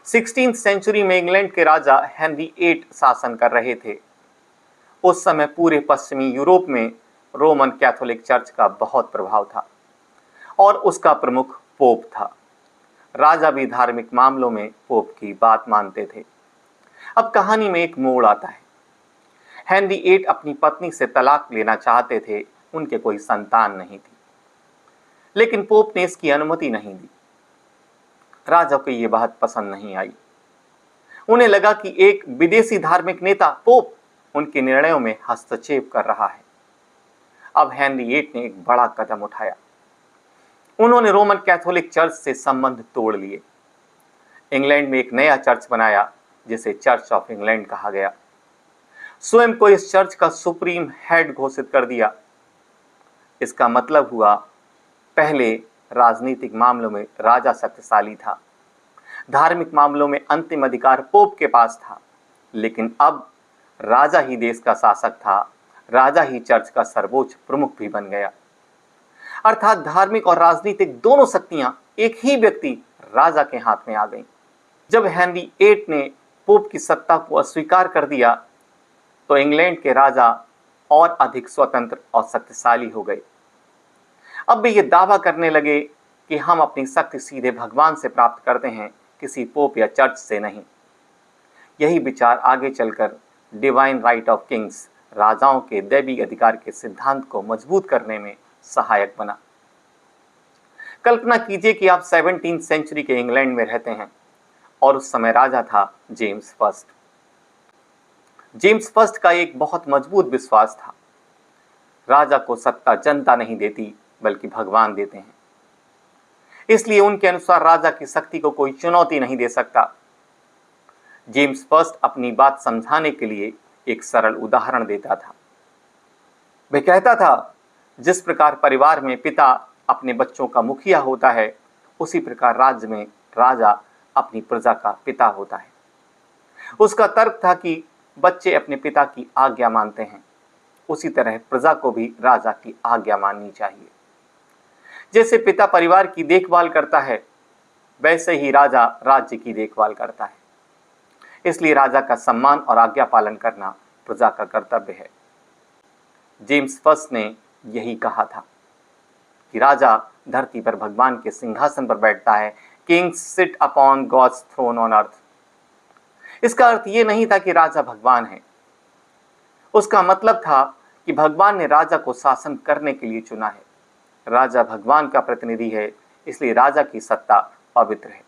16th century में England के राजा Henry 8 शासन कर रहे थे। उस समय पूरे पश्चिमी यूरोप में रोमन कैथोलिक चर्च का बहुत प्रभाव था और उसका प्रमुख पोप था। राजा भी धार्मिक मामलों में पोप की बात मानते थे। अब कहानी में एक मोड़ आता है। हेनरी 8 अपनी पत्नी से तलाक लेना चाहते थे, उनके कोई संतान नहीं थी, लेकिन पोप ने इसकी अनुमति नहीं दी। राजा को यह बात पसंद नहीं आई। उन्हें लगा कि एक विदेशी धार्मिक नेता पोप उनके निर्णयों में हस्तक्षेप कर रहा है। अब हेनरी 8 ने एक बड़ा कदम उठाया। उन्होंने रोमन कैथोलिक चर्च से संबंध तोड़ लिए। इंग्लैंड में एक नया चर्च बनाया जिसे चर्च ऑफ इंग्लैंड कहा गया। स्वयं को इस चर्च का सुप्रीम हेड घोषित कर दिया। इसका मतलब हुआ, पहले राजनीतिक मामलों में राजा शक्तिशाली था, धार्मिक मामलों में अंतिम अधिकार पोप के पास था, लेकिन अब राजा ही देश का शासक था, राजा ही चर्च का सर्वोच्च प्रमुख भी बन गया। अर्थात धार्मिक और राजनीतिक दोनों शक्तियां एक ही व्यक्ति राजा के हाथ में आ गईं। जब हेनरी 8 ने पोप की सत्ता को अस्वीकार कर दिया तो इंग्लैंड के राजा और अधिक स्वतंत्र और शक्तिशाली हो गए। अब वे ये दावा करने लगे कि हम अपनी शक्ति सीधे भगवान से प्राप्त करते हैं, किसी पोप या चर्च से नहीं। यही विचार आगे चलकर डिवाइन राइट ऑफ किंग्स, राजाओं के दैवी अधिकार के सिद्धांत को मजबूत करने में सहायक बना। कल्पना कीजिए कि आप 17th सेंचुरी के इंग्लैंड में रहते हैं और उस समय राजा था जेम्स फर्स्ट। जेम्स फर्स्ट का एक बहुत मजबूत विश्वास था, राजा को सत्ता जनता नहीं देती बल्कि भगवान देते हैं। इसलिए उनके अनुसार राजा की शक्ति को कोई चुनौती नहीं दे सकता। जेम्स फर्स्ट अपनी बात समझाने के लिए एक सरल उदाहरण देता था। वह कहता था, जिस प्रकार परिवार में पिता अपने बच्चों का मुखिया होता है, उसी प्रकार राज्य में राजा अपनी प्रजा का पिता होता है। उसका तर्क था कि बच्चे अपने पिता की आज्ञा मानते हैं, उसी तरह प्रजा को भी राजा की आज्ञा माननी चाहिए। जैसे पिता परिवार की देखभाल करता है, वैसे ही राजा राज्य की देखभाल करता है। इसलिए राजा का सम्मान और आज्ञा पालन करना प्रजा का कर्तव्य है। जेम्स फर्स्ट ने यही कहा था कि राजा धरती पर भगवान के सिंहासन पर बैठता है। Kings sit upon God's throne on earth. इसका अर्थ ये नहीं था कि राजा भगवान है। उसका मतलब था कि भगवान ने राजा को शासन करने के लिए चुना है। राजा भगवान का प्रतिनिधि है, इसलिए राजा की सत्ता पवित्र है।